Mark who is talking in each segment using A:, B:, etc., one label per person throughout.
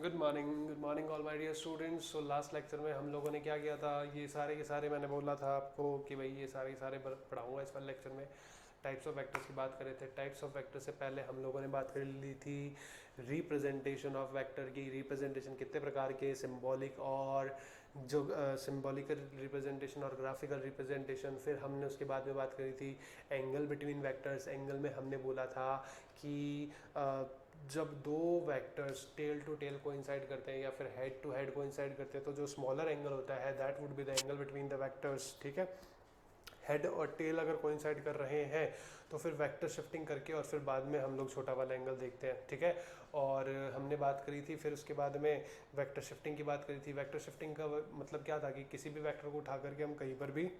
A: Good morning all my dear students. So last lecture में हम लोगों ने क्या किया था, ये सारे के सारे मैंने बोला था आपको कि भाई ये सारे के सारे पढ़ाऊंगा इस वाले लेक्चर में। टाइप्स ऑफ वेक्टर्स की बात कर रहे थे। टाइप्स ऑफ वेक्टर से पहले हम लोगों ने बात कर ली थी रिप्रेजेंटेशन ऑफ वेक्टर की। रिप्रेजेंटेशन कितने प्रकार के, सिंबॉलिक और जो सिंबॉलिकल रिप्रेजेंटेशन और ग्राफिकल रिप्रेजेंटेशन। फिर हमने उसके बाद में बात करी थी एंगल बिटवीन वेक्टर्स। एंगल में हमने बोला था कि जब दो vectors tail to tail coincide करते हैं या फिर हेड टू हेड कोइंसाइड करते हैं तो जो स्मॉलर एंगल होता है that would be the angle between the vectors. ठीक है, हेड और टेल अगर कोइंसाइड कर रहे हैं तो फिर वेक्टर शिफ्टिंग करके और फिर बाद में हम लोग छोटा वाला एंगल देखते हैं। ठीक है, और हमने बात करी थी फिर उसके बाद में वेक्टर शिफ्टिंग की बात करी थी। वेक्टर शिफ्टिंग का मतलब क्या था कि किसी भी वेक्टर को उठा करके हम कहीं पर भी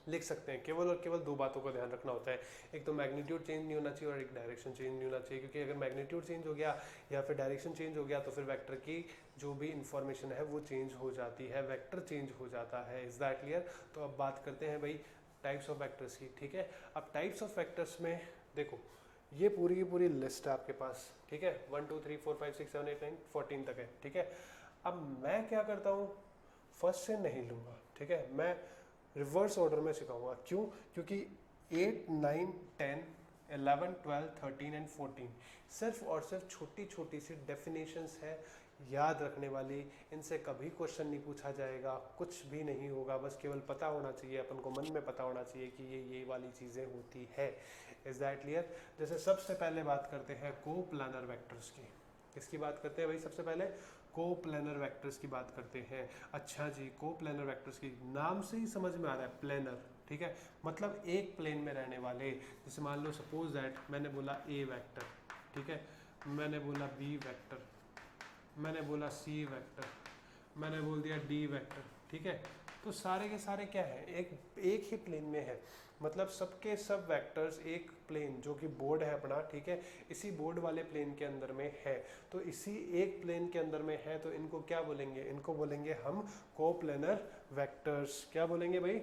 A: लिख सकते हैं। केवल और केवल दो बातों का ध्यान रखना होता है, एक तो मैग्नीट्यूड चेंज नहीं होना चाहिए और एक डायरेक्शन चेंज नहीं होना चाहिए। क्योंकि अगर मैग्नीट्यूड चेंज हो गया या फिर डायरेक्शन चेंज हो गया तो फिर वेक्टर की जो भी इंफॉर्मेशन है वो चेंज हो जाती है, वेक्टर चेंज हो जाता है। Is that clear? तो अब बात करते हैं भाई टाइप्स ऑफ वेक्टर्स की। ठीक है, अब टाइप्स ऑफ वेक्टर्स में देखो ये पूरी की पूरी लिस्ट है आपके पास। ठीक है, 1 2 3 4 5 6 7 8 9 14 तक है। ठीक है, अब मैं क्या करता हूँ, फर्स्ट से नहीं लूँगा। ठीक है, मैं रिवर्स ऑर्डर में सिखाऊंगा। क्यों? क्योंकि 8 9 10 11 12 13 एंड 14 सिर्फ और सिर्फ छोटी छोटी सी डेफिनेशंस है याद रखने वाली। इनसे कभी क्वेश्चन नहीं पूछा जाएगा, कुछ भी नहीं होगा, बस केवल पता होना चाहिए, अपन को मन में पता होना चाहिए कि ये वाली चीज़ें होती है। Is that clear? जैसे सबसे पहले बात करते हैं कोप्लानर वेक्टर्स की। किसकी बात करते हैं भाई? सबसे पहले कोप्लानर वेक्टर्स की बात करते हैं। अच्छा जी, कोप्लानर वेक्टर्स की नाम से ही समझ में आ रहा है प्लेनर। ठीक है, मतलब एक प्लेन में रहने वाले। जैसे मान लो सपोज दैट मैंने बोला ए वेक्टर, ठीक है, मैंने बोला बी वेक्टर, मैंने बोला सी वेक्टर, मैंने बोल दिया डी वेक्टर। ठीक है, तो सारे के सारे क्या है, एक ही प्लेन में है। मतलब सबके सब वेक्टर्स एक प्लेन जो कि बोर्ड है अपना, ठीक है, इसी बोर्ड वाले प्लेन के अंदर में है। तो इसी एक प्लेन के अंदर में है तो इनको क्या बोलेंगे? इनको बोलेंगे हम कोप्लेनर वेक्टर्स। क्या बोलेंगे भाई?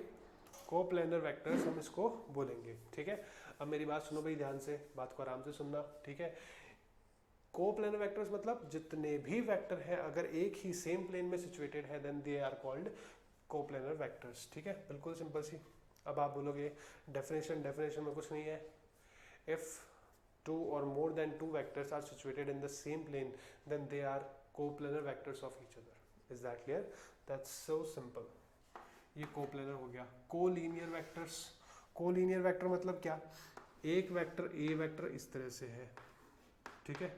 A: कोप्लेनर वेक्टर्स हम इसको बोलेंगे। ठीक है, अब मेरी बात सुनो भाई ध्यान से, बात को आराम से सुनना। ठीक है, कोप्लेनर वेक्टर्स मतलब जितने भी वेक्टर हैं अगर एक ही सेम प्लेन में सिचुएटेड है then they are called coplanar vectors. ठीक है, बिल्कुल सिंपल सी। अब आप बोलोगे डेफिनेशन में कुछ नहीं है। If two or more than two vectors are situated in the same plane then they are coplanar vectors of each other. Is that clear? That's so simple. ये कोप्लेनर हो गया। कोलीनियर वेक्टर्स, कोलीनियर वेक्टर मतलब क्या? एक vector A vector इस तरह से है, ठीक है,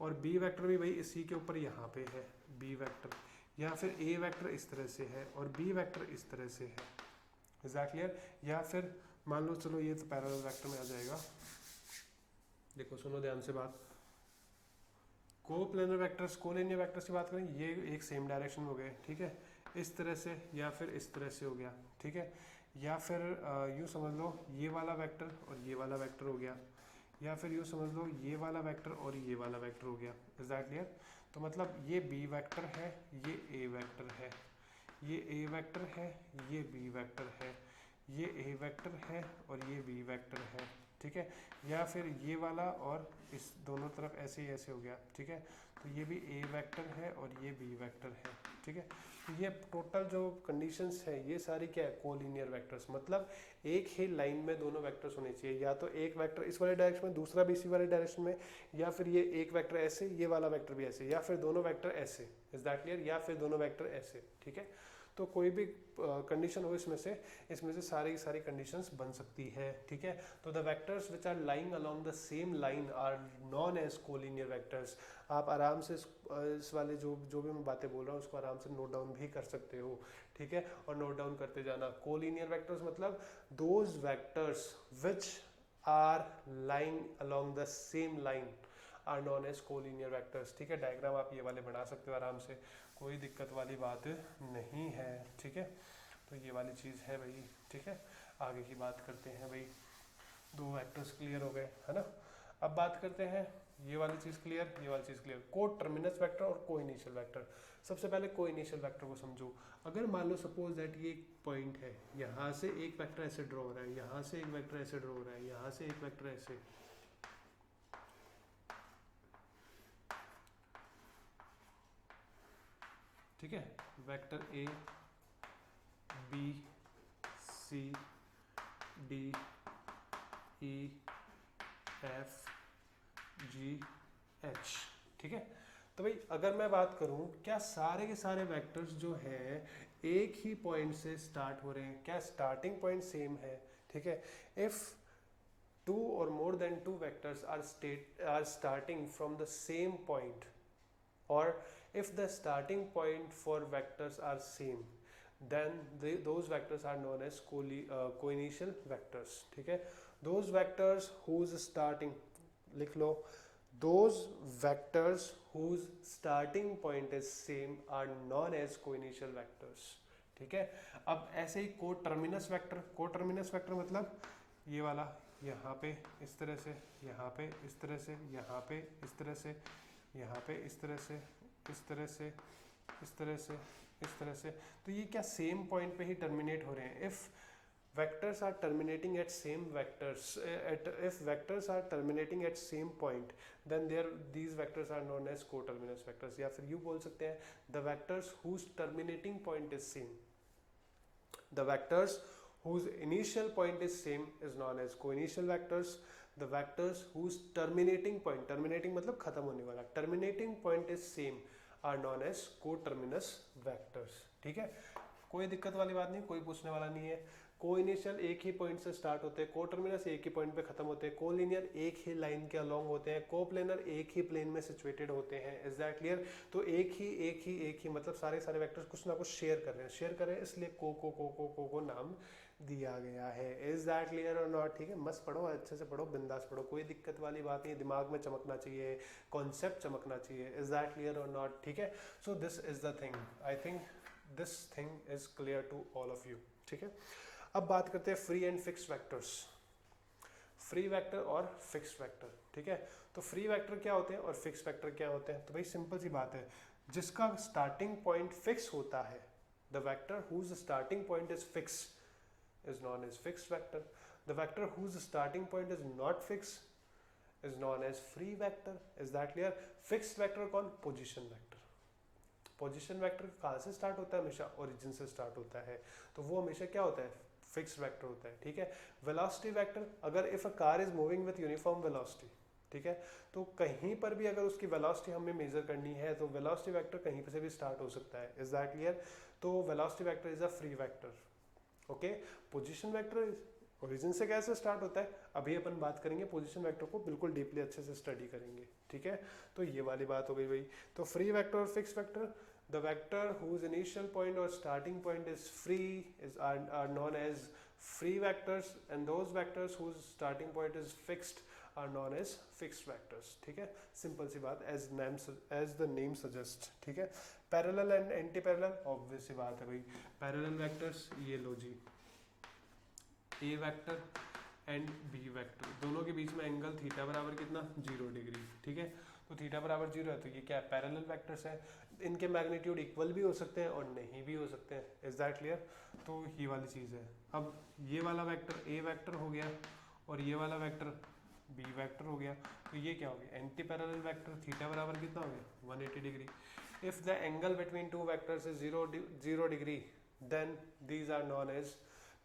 A: और बी वेक्टर भी भाई इसी के ऊपर यहाँ पे है बी वेक्टर, या फिर ए वेक्टर इस तरह से है और बी वेक्टर इस तरह से है। Is that clear? या फिर मान लो, चलो ये तो पैरेलल वेक्टर में आ जाएगा। देखो सुनो ध्यान से बात, कोप्लेनर वेक्टर्स, कोलिनियर वेक्टर्स की बात करें, ये एक सेम डायरेक्शन में हो गए, ठीक है, इस तरह से या फिर इस तरह से हो गया। ठीक है, या फिर यूँ समझ लो ये वाला वेक्टर और ये वाला वेक्टर हो गया, या फिर यूँ समझ लो ये वाला वेक्टर और ये वाला वेक्टर हो गया। Is that clear? तो मतलब ये बी वेक्टर है, ये ए वेक्टर है, ये ए वेक्टर है, ये बी वेक्टर है, ये ए वेक्टर है और ये बी वेक्टर है। ठीक है, या फिर ये वाला और इस दोनों तरफ ऐसे ही ऐसे हो गया। ठीक है, तो ये भी ए वेक्टर है और ये बी वेक्टर है। ठीक है, तो ये टोटल जो कंडीशंस है ये सारी क्या है? Collinear vectors. मतलब एक ही लाइन में दोनों वेक्टर्स होने चाहिए, या तो एक वेक्टर इस वाले डायरेक्शन में दूसरा भी इसी वाले डायरेक्शन में, या फिर ये एक वेक्टर ऐसे ये वाला वेक्टर भी ऐसे, या फिर दोनों वेक्टर ऐसे। Is that clear? या फिर दोनों वेक्टर ऐसे। ठीक है, तो कोई भी कंडीशन हो इसमें से सारी की सारी कंडीशंस बन सकती है। ठीक है, तो the vectors which are lying along the same line are known as collinear vectors. आप आराम से इस वाले जो जो भी मैं बातें बोल रहा हूँ उसको आराम से नोट डाउन भी कर सकते हो। ठीक है, और नोट डाउन करते जाना। कोलिनियर वेक्टर्स मतलब those vectors which are lying along the same line are known as collinear vectors. ठीक है, डायग्राम आप ये वाले बना सकते हो आराम से, कोई दिक्कत वाली बात नहीं है। ठीक है, तो ये वाली चीज़ है भाई। ठीक है, आगे की बात करते हैं भाई। दो वेक्टर्स क्लियर हो गए है ना। अब बात करते हैं ये वाली चीज़ क्लियर, ये वाली चीज़ क्लियर। को टर्मिनस वेक्टर और को इनिशियल वेक्टर। सबसे पहले को इनिशियल वेक्टर को समझो। अगर मान लो सपोज दैट ये एक पॉइंट है, यहाँ से एक वेक्टर ऐसे ड्रॉ हो रहा है, यहाँ से एक वेक्टर ऐसे ड्रॉ हो रहा है, यहाँ से एक वेक्टर ऐसे, ठीक है, vector A B C D E F G H. ठीक है, तो भाई अगर मैं बात करूं, क्या सारे के सारे वेक्टर्स जो हैं एक ही पॉइंट से स्टार्ट हो रहे हैं, क्या स्टार्टिंग पॉइंट सेम है? ठीक है, if two or more than two vectors are starting from the same point, or if the starting point for vectors are same, then those vectors are known as co-initial vectors। ठीक है, those vectors whose starting, लिख लो, those vectors whose starting point is same are known as co-initial vectors। ठीक है, अब ऐसे ही कोटर्मिनस vector मतलब ये वाला यहाँ पे इस तरह से, यहाँ पे इस तरह से, यहाँ पे इस तरह से, यहाँ पे इस तरह से, इस तरह से, इस तरह से, इस तरह से, तो ये क्या सेम पॉइंट पे ही टर्मिनेट हो रहे हैं? If vectors are terminating at same vectors, if vectors are terminating at same point, then these vectors are known as coterminous vectors। या फिर यूँ बोल सकते हैं, the vectors whose terminating point is same, the vectors whose initial point is same is known as co-initial vectors। The vectors whose terminating मतलब खत्म होने वाला, terminating point is same are known as coterminous vectors। ठीक है, कोई दिक्कत वाली बात नहीं, कोई पूछने वाला नहीं है। को-इनिशियल एक ही पॉइंट से स्टार्ट होते हैं, कोटर्मिनस एक ही पॉइंट पे खत्म होते हैं, कोलिनियर एक ही लाइन के अलोंग होते हैं, कोप्लेनर एक ही प्लेन में सिचुएटेड होते हैं। Is that clear? तो एक ही मतलब सारे वेक्टर्स कुछ ना कुछ शेयर कर रहे हैं, इसलिए को नाम दिया गया है। Is that clear or not? ठीक है, मस्त पढ़ो, अच्छे से पढ़ो, बिंदास पढ़ो, कोई दिक्कत वाली बात नहीं, दिमाग में चमकना चाहिए, कॉन्सेप्ट चमकना चाहिए। Is that clear or not? ठीक है, so this is the thing, I think this thing is clear to all of you. ठीक है, अब बात करते हैं free and fixed vectors, free vector और फिक्स्ड वेक्टर। ठीक है, तो फ्री वेक्टर क्या होते हैं और फिक्स्ड वेक्टर क्या होते हैं? तो भाई सिंपल सी बात है, जिसका स्टार्टिंग पॉइंट फिक्स होता है, the vector whose starting point is fix is known as fixed vector। The vector whose starting point is not fixed is known as free vector। Is that clear? Fixed vector कौन? Position vector। Position vector कहाँ से start होता है? हमेशा origin से start होता है, तो वो हमेशा क्या होता है? फिक्स्ड वेक्टर होता है। ठीक है, वेलोसिटी वेक्टर, अगर if a car is moving with uniform velocity, ठीक है, तो कहीं पर भी अगर उसकी वेलोसिटी हमें मेजर करनी है तो वेलोसिटी वेक्टर कहीं से भी स्टार्ट हो सकता है। Is that clear? तो velocity vector is a free vector. Okay, position vector origin से कैसे स्टार्ट होता है, अभी अपन बात करेंगे, पोजीशन वेक्टर को बिल्कुल डीपली अच्छे से स्टडी करेंगे। ठीक है, तो ये वाली बात हो गई भाई। तो फ्री वेक्टर और fixed vector, the vector whose initial point or starting point is free are known as free vectors, and those vectors whose starting point is fixed are known as fixed vectors। ठीक है, simple सी बात, as the name suggests। ठीक है, parallel and anti parallel, obvious सी बात है भाई, parallel vectors ये लो जी, A vector and B vector, दोनों के बीच में एंगल थीटा बराबर कितना? 0 डिग्री। ठीक है, तो थीटा बराबर 0 है, तो ये क्या है? पैरेलल वेक्टर्स है। इनके मैग्नीट्यूड इक्वल भी हो सकते हैं और नहीं भी हो सकते हैं। Is that clear? तो ये वाली चीज़ है। अब ये वाला वेक्टर ए वेक्टर हो गया और ये वाला वेक्टर बी वेक्टर हो गया, तो ये क्या हो गया? Anti parallel vector. थीटा बराबर कितना हो गया? 180 degree. If the angle between two vectors is 0 degree, then these are known as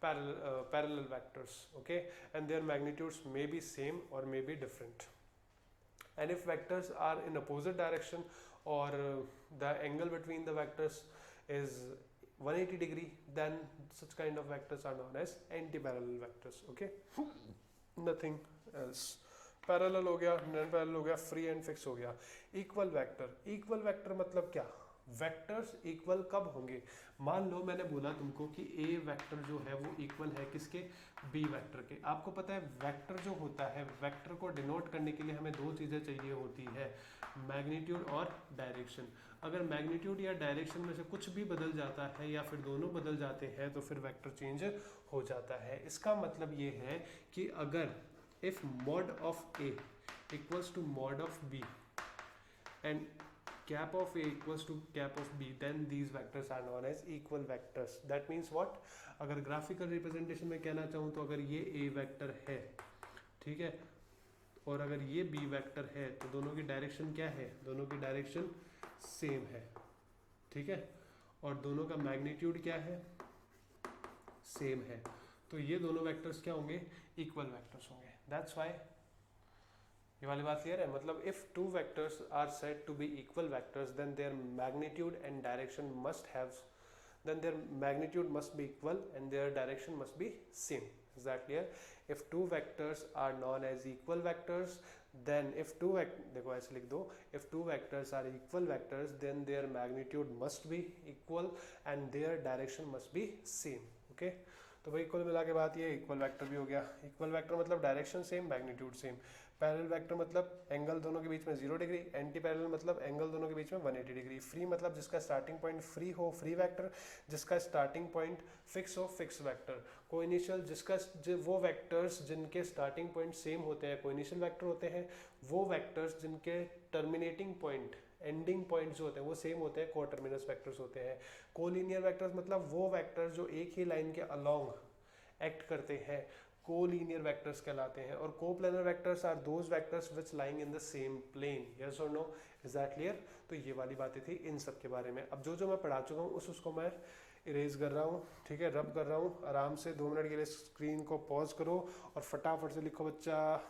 A: parallel vectors। Okay, and their magnitudes may be same or may be different, and if vectors are in opposite direction or the angle between the vectors is 180 degree, then such kind of vectors are known as anti-parallel vectors। Okay, nothing else। Parallel हो गया, non parallel हो गया, free and fix हो गया। Equal vector मतलब क्या? Vectors equal कब होंगे? मान लो मैंने बोला तुमको कि ए वेक्टर जो है वो इक्वल है किसके? बी वेक्टर के। आपको पता है वेक्टर जो होता है, वेक्टर को डिनोट करने के लिए हमें दो चीज़ें चाहिए होती है, मैग्नीट्यूड और डायरेक्शन। अगर मैग्नीट्यूड या डायरेक्शन में से कुछ भी बदल जाता है या फिर दोनों बदल जाते हैं तो फिर वेक्टर चेंज हो जाता है। इसका मतलब ये है कि अगर if mod of A equals to mod of B and cap of A equals to cap of B, then these vectors are known as equal vectors। That means what? अगर ग्राफिकल रिप्रेजेंटेशन में कहना चाहूँ तो अगर ये A vector है, ठीक है, और अगर ये B वेक्टर है तो दोनों की डायरेक्शन क्या है? दोनों की डायरेक्शन सेम है। ठीक है, और दोनों का मैग्नीट्यूड क्या है, सेम है, तो ये दोनों वेक्टर्स क्या होंगे, इक्वल वेक्टर्स होंगे। दैट्स व्हाई, ये वाली बात क्लियर है, मतलब if two vectors are said to be equal vectors then their magnitude and direction must have, then their magnitude must be equal and their direction must be same. Is that clear? If two vectors are known as equal vectors, then if देखो ऐसे लिख दो, if two vectors are equal vectors then their magnitude must be equal and their direction must be same. Okay, तो भाई कुल मिला के बात ये इक्वल वेक्टर भी हो गया। इक्वल वेक्टर मतलब direction same, magnitude same. Parallel vector मतलब एंगल दोनों के बीच में 0 डिग्री, एंटी पैरेलल मतलब एंगल दोनों के बीच में 180 डिग्री। फ्री मतलब जिसका स्टार्टिंग पॉइंट फ्री हो, फ्री वेक्टर, जिसका स्टार्टिंग पॉइंट फिक्स हो, फिक्स वेक्टर। कोइनिशियल जिसका वो वेक्टर्स जिनके स्टार्टिंग पॉइंट सेम होते हैं कोइनिशियल वेक्टर होते हैं। वो वेक्टर्स जिनके टर्मिनेटिंग पॉइंट, एंडिंग पॉइंट जो होते हैं वो सेम होते हैं, कोटर्मिनस वेक्टर्स होते हैं। कोलिनियर वेक्टर्स मतलब वो वेक्टर्स जो एक ही लाइन के अलोंग एक्ट करते हैं, कोलिनियर वेक्टर्स कहलाते हैं। और coplanar vectors are those vectors which lying in the same plane. Yes or no, is that clear? तो ये वाली बातें थी इन सब के बारे में। अब जो जो मैं पढ़ा चुका हूँ उसको मैं इरेज कर रहा हूँ, ठीक है, रब कर रहा हूँ। आराम से 2 मिनट के लिए स्क्रीन को पॉज करो और फटाफट से लिखो बच्चा।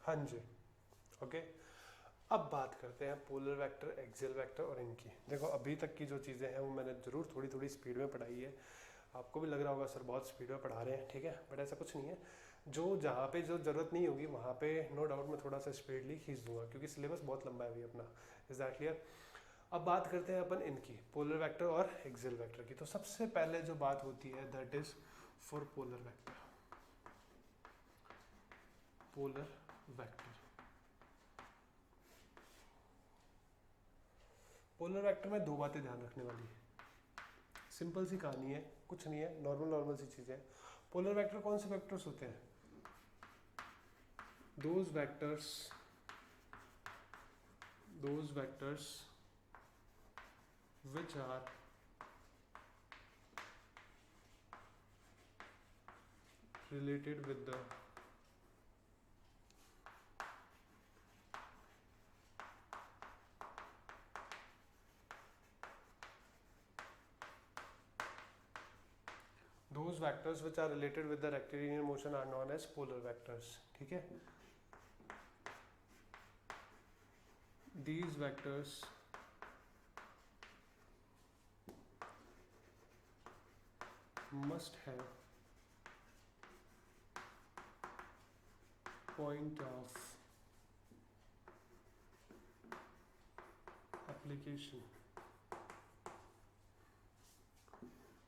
A: हाँ जी, ओके। अब बात करते हैं पोलर वेक्टर, एक्सियल वेक्टर और इनकी। देखो अभी तक की जो चीज़ें हैं वो मैंने ज़रूर थोड़ी थोड़ी स्पीड में पढ़ाई है। आपको भी लग रहा होगा सर बहुत स्पीड में पढ़ा रहे हैं, ठीक है, बट ऐसा कुछ नहीं है। जो जहाँ पे जो ज़रूरत नहीं होगी वहाँ पे नो डाउट मैं थोड़ा सा स्पीडली खींच दूंगा, क्योंकि सिलेबस बहुत लंबा है अभी अपना। Is that clear? अब बात करते हैं अपन इनकी, पोलर वेक्टर और एक्सियल वेक्टर की। तो सबसे पहले जो बात होती है that is for polar vector. Polar vector, polar vector में 2 बातें ध्यान रखने वाली है। सिंपल सी कहानी है, कुछ नहीं है, नॉर्मल नॉर्मल सी चीज़ें। पोलर वेक्टर कौन से वेक्टर्स होते हैं? Those vectors which are related with the rectilinear motion are known as polar vectors। ठीक है, these vectors must have point of application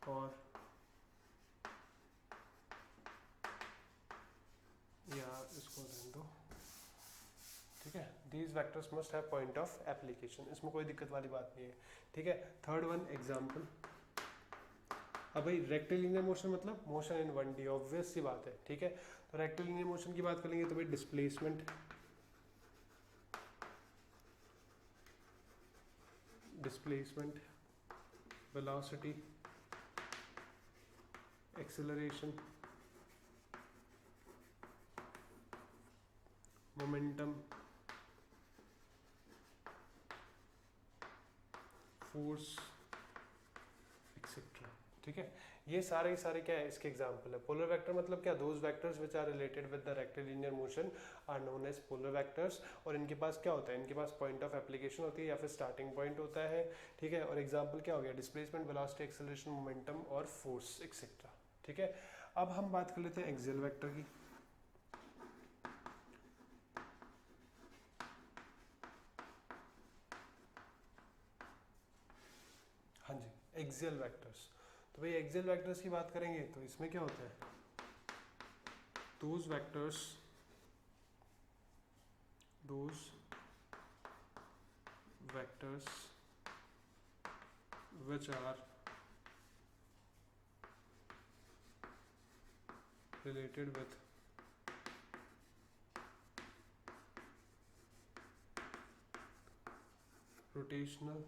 A: और या इसको रहने दो, ठीक है। These vectors must have point of application, इसमें कोई दिक्कत वाली बात नहीं है, ठीक है। Third one example. अब भाई रेक्टिलिनियर मोशन मतलब मोशन इन 1D, ऑब्वियस सी बात है, ठीक है। तो रेक्टिलिनियर मोशन की बात करेंगे तो भाई displacement, velocity, acceleration, momentum, force etcetera, ठीक है। ये सारे के सारे क्या है, इसके एग्जाम्पल है। पोलर वेक्टर मतलब क्या, those vectors which are related with the rectilinear motion are known as polar vectors. और इनके पास क्या होता है, इनके पास पॉइंट ऑफ एप्लीकेशन होती है या फिर स्टार्टिंग पॉइंट होता है, ठीक है। और एग्जाम्पल क्या हो गया, डिस्प्लेसमेंट, वेलोसिटी, एक्सेलरेशन, मोमेंटम और फोर्स एक्सेट्रा, ठीक है। अब हम बात कर लेते हैं एक्सियल वेक्टर की। हाँ जी, एक्सियल वेक्टर्स। तो भाई एक्सियल वेक्टर्स की बात करेंगे तो इसमें क्या होता है, those vectors which are related with rotational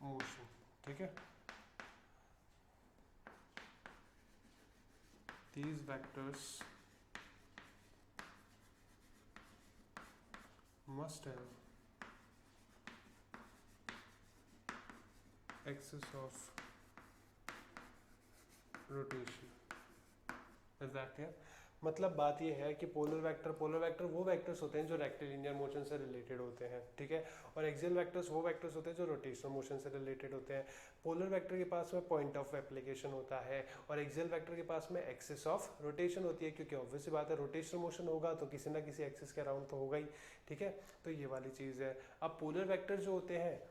A: motion, ठीक है। These vectors must have axis of rotation, is that clear? मतलब बात ये है कि पोलर वेक्टर वो वेक्टर्स होते हैं जो रेक्टिलिनियर मोशन से रिलेटेड होते हैं, ठीक है, और एक्सियल वेक्टर्स वो वेक्टर्स होते हैं जो रोटेशनल मोशन से रिलेटेड होते हैं। पोलर वेक्टर के पास में पॉइंट ऑफ एप्लीकेशन होता है और एक्सियल वेक्टर के पास में एक्सिस ऑफ रोटेशन होती है, क्योंकि ऑब्वियस सी बात है रोटेशनल मोशन होगा तो किसी ना किसी एक्सिस के अराउंड तो होगा ही, ठीक है। तो ये वाली चीज़ है। अब पोलर वेक्टर जो होते हैं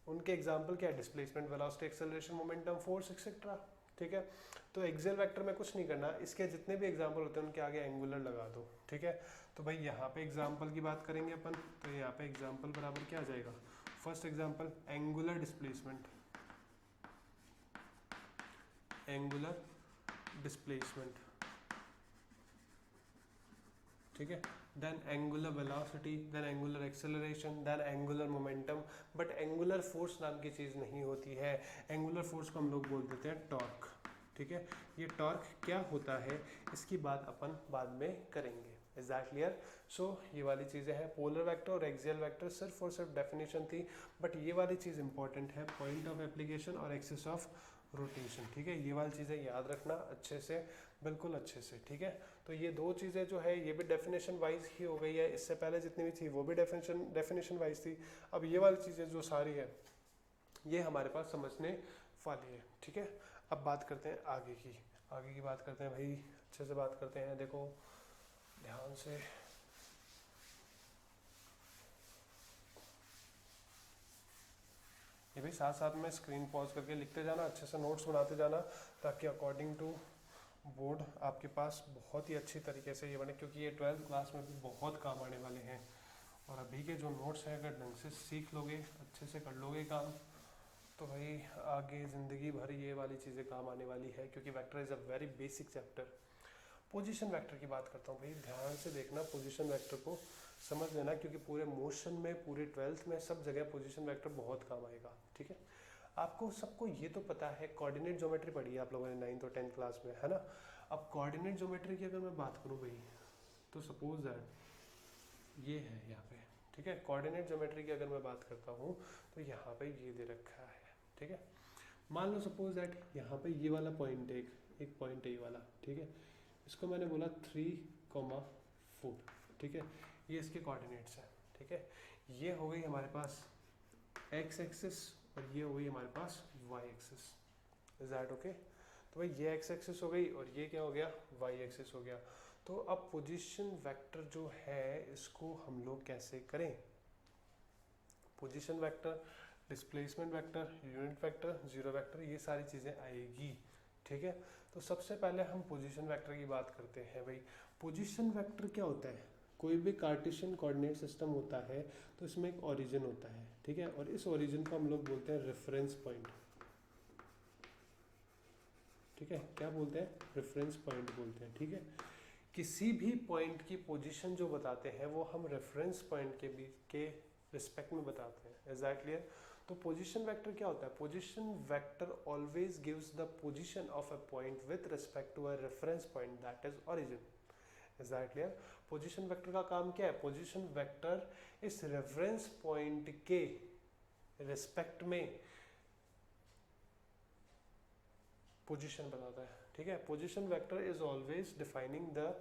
A: उनके एग्जाम्पल क्या है, displacement, velocity, acceleration, momentum, force etcetera, ठीक है। तो एक्सियल वेक्टर में कुछ नहीं करना, इसके जितने भी एग्जाम्पल होते हैं उनके आगे एंगुलर लगा दो, ठीक है। तो भाई यहाँ पे एग्जाम्पल की बात करेंगे अपन, तो यहाँ पे एग्जाम्पल बराबर क्या आ जाएगा, first example angular displacement, angular displacement, ठीक है, then angular velocity, then angular acceleration, then angular momentum. But angular force नाम की चीज़ नहीं होती है, एंगुलर फोर्स को हम लोग बोल देते हैं टॉर्क, ठीक है। ये टॉर्क क्या होता है इसकी बात अपन बाद में करेंगे, इज दैट क्लियर? सो ये वाली चीज़ें हैं, पोलर वेक्टर और एक्सियल वेक्टर सिर्फ और सिर्फ डेफिनेशन थी, बट ये वाली चीज़ इंपॉर्टेंट है, पॉइंट ऑफ एप्लीकेशन और एक्सिस ऑफ रोटेशन, ठीक है। ये वाली चीज़ें याद रखना अच्छे से, बिल्कुल अच्छे से, ठीक है। तो ये दो चीज़ें जो है ये भी डेफिनेशन वाइज ही हो गई है, इससे पहले जितनी भी थी वो भी डेफिनेशन वाइज थी। अब ये वाली चीज़ें जो सारी है ये हमारे पास समझने वाली है, ठीक है। अब बात करते हैं आगे की बात करते हैं भाई, अच्छे से बात करते हैं, देखो ध्यान से। ये भाई साथ साथ में स्क्रीन पॉज करके लिखते जाना, अच्छे से नोट्स बनाते जाना, ताकि अकॉर्डिंग टू बोर्ड आपके पास बहुत ही अच्छी तरीके से ये बने, क्योंकि ये 12th क्लास में भी बहुत काम आने वाले हैं। और अभी के जो नोट्स हैं अगर ढंग से सीख लोगे, अच्छे से कर लोगे काम, तो भाई आगे ज़िंदगी भर ये वाली चीज़ें काम आने वाली है, क्योंकि vector is a very basic chapter. Position vector की बात करता हूँ भाई, ध्यान से देखना, पोजीशन वेक्टर को समझ लेना, क्योंकि पूरे मोशन में, पूरे 12th में सब जगह पोजीशन वेक्टर बहुत काम आएगा, ठीक है। आपको सबको ये तो पता है, कोऑर्डिनेट ज्योमेट्री पढ़ी है आप लोगों ने 9th और 10th क्लास में, है ना। अब कोऑर्डिनेट ज्योमेट्री की अगर मैं बात करूँ भाई, तो सपोज दैट ये है यहाँ पे, ठीक है। कोऑर्डिनेट ज्योमेट्री की अगर मैं बात करता हूँ तो यहाँ पे ये दे रखा है, ठीक है। मान लो सपोज दैट यहाँ पे ये वाला पॉइंट है, एक पॉइंट है ये वाला, ठीक है। इसको मैंने बोला 3,4, ठीक है। ये इसके कोऑर्डिनेट्स हैं, ठीक है। ये हो गई हमारे पास एक्स एक्सिस और ये हो गई हमारे पास Y axis, is that okay? तो भाई ये एक्स एक्सिस हो गई और ये क्या हो गया, वाई एक्सिस हो गया। तो अब पोजीशन वेक्टर जो है इसको हम लोग कैसे करें, position vector, displacement vector, unit vector, zero vector, ये सारी चीज़ें आएगी, ठीक है। तो सबसे पहले हम पोजीशन वेक्टर की बात करते हैं भाई। पोजीशन वेक्टर क्या होता है, कोई भी कार्टेशियन कोऑर्डिनेट सिस्टम होता है तो इसमें एक ओरिजिन होता है, ठीक है, और इस ओरिजिन को हम लोग बोलते हैं रेफरेंस पॉइंट, ठीक है। क्या बोलते हैं, रेफरेंस पॉइंट बोलते हैं, ठीक है। किसी भी पॉइंट की पोजीशन जो बताते हैं वो हम रेफरेंस पॉइंट के बीच के रिस्पेक्ट में बताते हैं, इज दैट क्लियर? तो पोजीशन वेक्टर क्या होता है, position vector always gives the position of a point with respect to a reference point that is origin, is that clear? Position vector का काम क्या है, पोजीशन वेक्टर इस रेफरेंस पॉइंट के रिस्पेक्ट में पोजीशन बताता है, ठीक है। Position vector is always defining the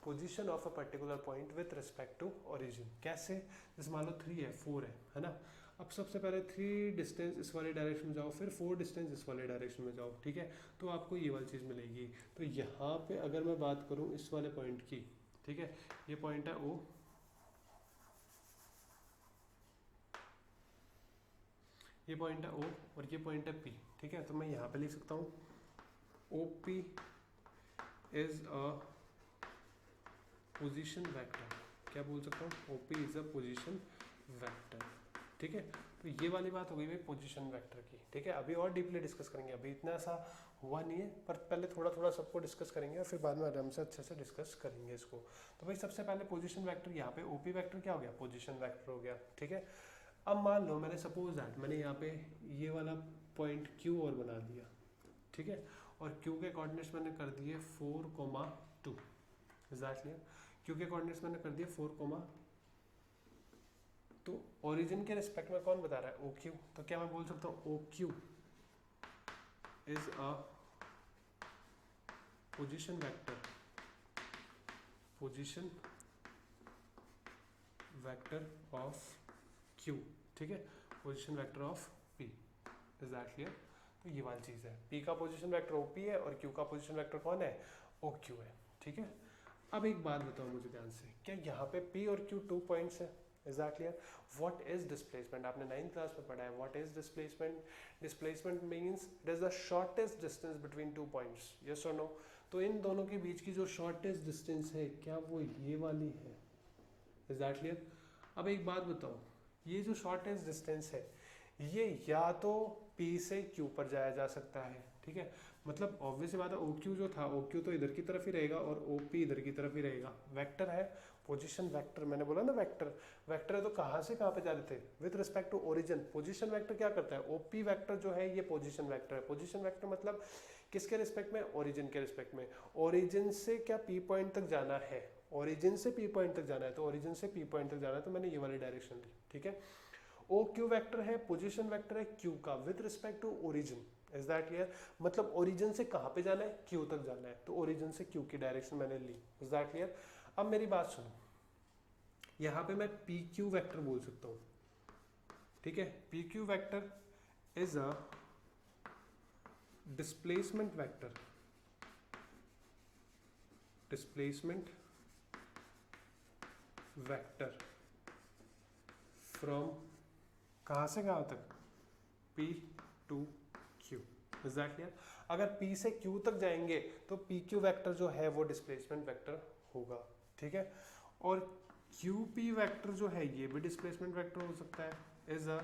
A: position of a particular point with respect to origin. कैसे, जैसे मान लो 3 है, 4 है ना। अब सबसे पहले 3 डिस्टेंस इस वाले डायरेक्शन में जाओ, फिर 4 डिस्टेंस इस वाले डायरेक्शन में जाओ, ठीक है। तो आपको ये वाली चीज़ मिलेगी। तो यहाँ पे अगर मैं बात करूँ इस वाले पॉइंट की, ठीक है, ये पॉइंट है ओ, ये पॉइंट है O और ये पॉइंट है P, ठीक है। तो मैं यहाँ पे लिख सकता हूँ OP is a position vector. क्या बोल सकता हूँ? OP is a position vector, ठीक है। तो ये वाली बात हो गई भाई पोजीशन वेक्टर की, ठीक है। अभी और डीपली डिस्कस करेंगे, अभी इतना सा हुआ नहीं है, पर पहले थोड़ा थोड़ा सबको डिस्कस करेंगे और फिर बाद में आराम से अच्छे से डिस्कस करेंगे इसको। तो भाई सबसे पहले पोजीशन वेक्टर, यहाँ पे OP वेक्टर क्या हो गया? पोजीशन वेक्टर हो गया, ठीक है। अब मान लो मैंने सपोज दैट मैंने यहाँ पे ये वाला पॉइंट Q और बना दिया, ठीक है, और Q के कोऑर्डिनेट्स मैंने कर दिए 4,2। Is that clear? Q के कोऑर्डिनेट्स मैंने कर दिए 4, तो ओरिजिन के रिस्पेक्ट में कौन बता रहा है? OQ। तो क्या मैं बोल सकता हूँ OQ is a position vector, position vector of Q, ठीक है, position vector of P। Is that clear? तो ये वाली चीज़ है, P का पोजीशन वेक्टर OP है और Q का पोजीशन वेक्टर कौन है? OQ है, ठीक है। अब एक बात बताओ मुझे ध्यान से, क्या यहाँ पे P और Q 2 पॉइंट्स है? Is that clear? What is displacement? आपने 9th क्लास में पढ़ा है what is displacement. Displacement means it is the shortest distance between 2 points, yes or no. तो इन दोनों के बीच की जो शॉर्टेस्ट डिस्टेंस है, क्या वो ये वाली है? Is that clear? अब एक बात बताओ, ये जो शॉर्टेस्ट डिस्टेंस है, ये या तो P से Q पर जाया जा सकता है, ठीक है। मतलब ऑब्वियस बात है OQ जो था, OQ तो इधर की तरफ ही रहेगा और OP इधर की तरफ ही रहेगा। वेक्टर है, पोजीशन वेक्टर, मैंने बोला ना वेक्टर, वेक्टर है तो कहाँ से कहाँ पे जा रहे थे? With respect to origin. Position vector क्या करता है? OP वेक्टर जो है ये पोजीशन वेक्टर है। पोजीशन वेक्टर मतलब किसके रिस्पेक्ट में? ओरिजिन के रिस्पेक्ट में। ओरिजिन से क्या P पॉइंट तक जाना है? ओरिजिन से P पॉइंट तक जाना है, तो ओरिजिन से P पॉइंट तक जाना है, तो मैंने ये वाली डायरेक्शन ली, ठीक है। OQ वेक्टर है, पोजीशन वेक्टर है Q का with respect to origin. Is that clear? मतलब ओरिजिन से कहाँ पे जाना है? Q तक जाना है, तो ओरिजिन से Q की डायरेक्शन मैंने ली। Is that clear? अब मेरी बात सुनो, यहाँ पे मैं PQ वेक्टर बोल सकता हूँ, ठीक है। PQ vector is a displacement vector, displacement vector from कहाँ से कहाँ तक? P to Q। Is that clear? अगर P से Q तक जाएंगे तो PQ वेक्टर जो है वो डिस्प्लेसमेंट वेक्टर होगा, ठीक है। और QP वेक्टर जो है ये भी डिस्प्लेसमेंट वेक्टर हो सकता है, is a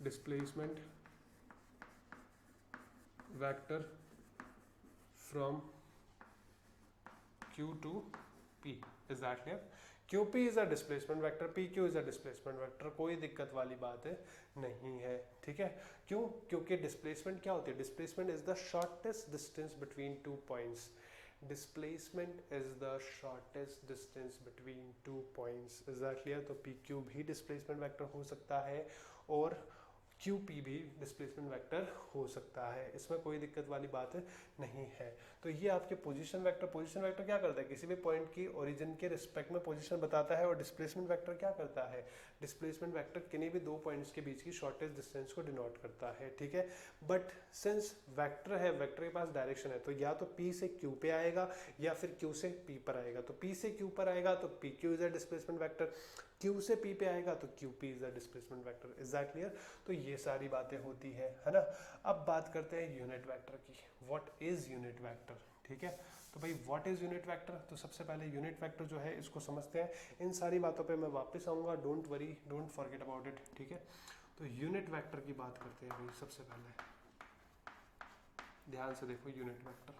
A: displacement vector from Q to P। Is that clear? QP is a displacement vector, PQ is a displacement vector, कोई दिक्कत वाली बात नहीं है, ठीक है। क्यों? क्योंकि डिस्प्लेसमेंट क्या होती है? Displacement is the shortest distance between 2 points. Displacement is the shortest distance between 2 points. Is that clear? तो PQ भी डिस्प्लेसमेंट वेक्टर हो सकता है और QP भी डिस्प्लेसमेंट वेक्टर हो सकता है, इसमें कोई दिक्कत वाली बात नहीं है। तो ये आपके पोजीशन वेक्टर, पोजीशन वेक्टर क्या करता है? किसी भी पॉइंट की ओरिजिन के रिस्पेक्ट में पोजीशन बताता है, और डिस्प्लेसमेंट वेक्टर क्या करता है? डिस्प्लेसमेंट वेक्टर किन्हीं भी 2 पॉइंट्स के बीच की शॉर्टेस्ट डिस्टेंस को डिनोट करता है, ठीक है। बट सिंस वेक्टर है, वेक्टर के पास डायरेक्शन है, तो या तो P से Q पे आएगा या फिर Q से P पर आएगा। तो P से Q पर आएगा तो PQ is a displacement vector, Q से P पे आएगा तो QP is a displacement vector. Is that clear? तो ये सारी बातें होती है ना। अब बात करते हैं यूनिट वेक्टर की। व्हाट इज यूनिट वेक्टर, ठीक है। तो भाई व्हाट इज यूनिट वेक्टर? तो सबसे पहले यूनिट वेक्टर जो है इसको समझते हैं, इन सारी बातों पे मैं वापस आऊँगा, don't worry, don't forget about it, ठीक है। तो यूनिट वेक्टर की बात करते हैं भाई। सबसे पहले ध्यान से देखो यूनिट वेक्टर।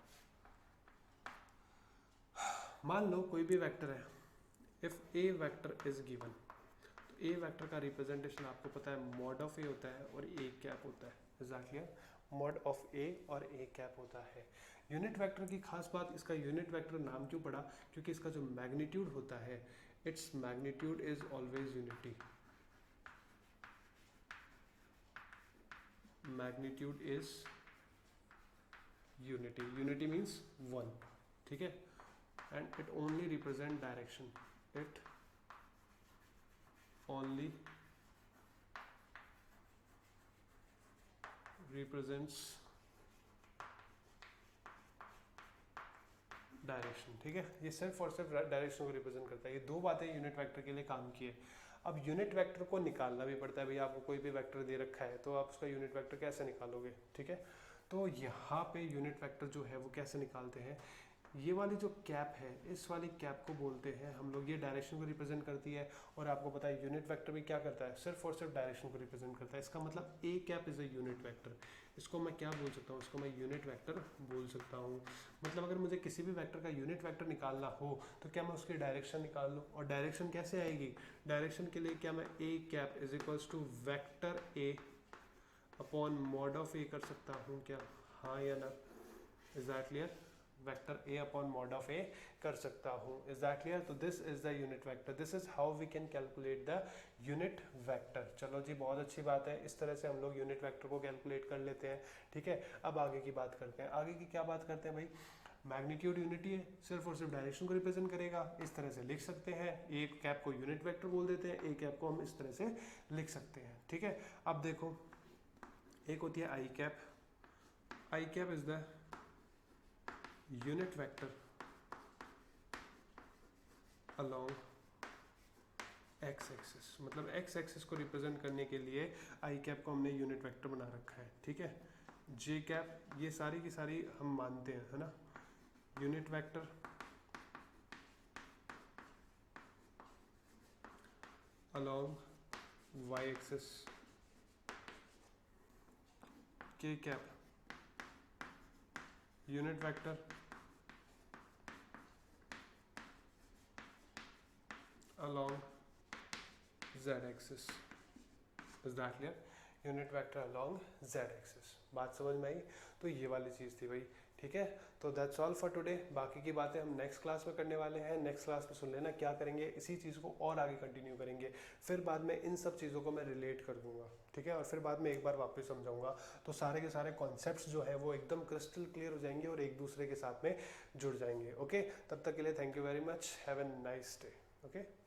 A: मान लो कोई भी वेक्टर है, if A vector is given, तो ए वेक्टर का रिप्रेजेंटेशन आपको पता है मॉड ऑफ ए होता है और ए कैप होता है। Is that clear? Mod of A और ए कैप होता है। यूनिट वेक्टर की खास बात, इसका यूनिट वेक्टर नाम क्यों पड़ा? क्योंकि इसका जो मैग्नीट्यूड होता है, its magnitude is always unity. Magnitude is unity, unity means 1, ठीक है। And it only represent direction, it only represents direction, ठीक है। ये सिर्फ और सिर्फ डायरेक्शन को रिप्रेजेंट करता है। ये दो बातें यूनिट वेक्टर के लिए काम की है। अब यूनिट वेक्टर को निकालना भी पड़ता है भाई, आपको कोई भी वेक्टर दे रखा है तो आप उसका यूनिट वेक्टर कैसे निकालोगे, ठीक है। तो यहाँ पे यूनिट वेक्टर जो है वो कैसे निकालते हैं, ये वाली जो कैप है इस वाली कैप को बोलते हैं हम लोग, ये डायरेक्शन को रिप्रेजेंट करती है। और आपको पता है यूनिट वेक्टर भी क्या करता है, सिर्फ और सिर्फ डायरेक्शन को रिप्रेजेंट करता है। इसका मतलब A cap is a unit vector. इसको मैं क्या बोल सकता हूँ, इसको मैं यूनिट वेक्टर बोल सकता हूँ। मतलब अगर मुझे किसी भी वेक्टर का यूनिट वेक्टर निकालना हो तो क्या मैं उसकी डायरेक्शन निकाल लूँ, और डायरेक्शन कैसे आएगी, डायरेक्शन के लिए क्या मैं A cap is equals to vector A upon mod of A कर सकता हूँ क्या, हाँ या ना, is that clear, vector A upon mod of A कर सकता हूँ, इज दैट क्लियर। तो this is the unit vector, this is how we can calculate the unit vector. चलो जी, बहुत अच्छी बात है, इस तरह से हम लोग यूनिट वेक्टर को कैलकुलेट कर लेते हैं, ठीक है। अब आगे की बात करते हैं, आगे की क्या बात करते हैं भाई, मैग्नीट्यूड यूनिटी है, सिर्फ और सिर्फ डायरेक्शन को रिप्रेजेंट करेगा, इस तरह से लिख सकते हैं। एक कैप को यूनिट वेक्टर बोल देते हैं, एक कैप को हम इस तरह से लिख सकते हैं, ठीक है। अब देखो, एक होती है I cap, I cap is the unit vector along x axis, मतलब x एक्सिस को रिप्रेजेंट करने के लिए आई कैप को हमने यूनिट वेक्टर बना रखा है, ठीक है। जे कैप, ये सारी की सारी हम मानते हैं, है ना, unit vector along y axis, K cap unit vector along z axis, is that clear, unit vector along z axis। बात समझ में आई, तो ये वाली चीज़ थी भाई, ठीक है। तो दैट्स ऑल फॉर टुडे, बाकी की बातें हम नेक्स्ट क्लास में करने वाले हैं। नेक्स्ट क्लास में सुन लेना क्या करेंगे, इसी चीज़ को और आगे कंटिन्यू करेंगे, फिर बाद में इन सब चीज़ों को मैं रिलेट कर दूंगा, ठीक है, और फिर बाद में एक बार वापस समझाऊंगा, तो सारे के सारे कॉन्सेप्ट्स जो है वो एकदम क्रिस्टल क्लियर हो जाएंगे और एक दूसरे के साथ में जुड़ जाएंगे। ओके, तब तक के लिए thank you very much, have a nice day. Okay.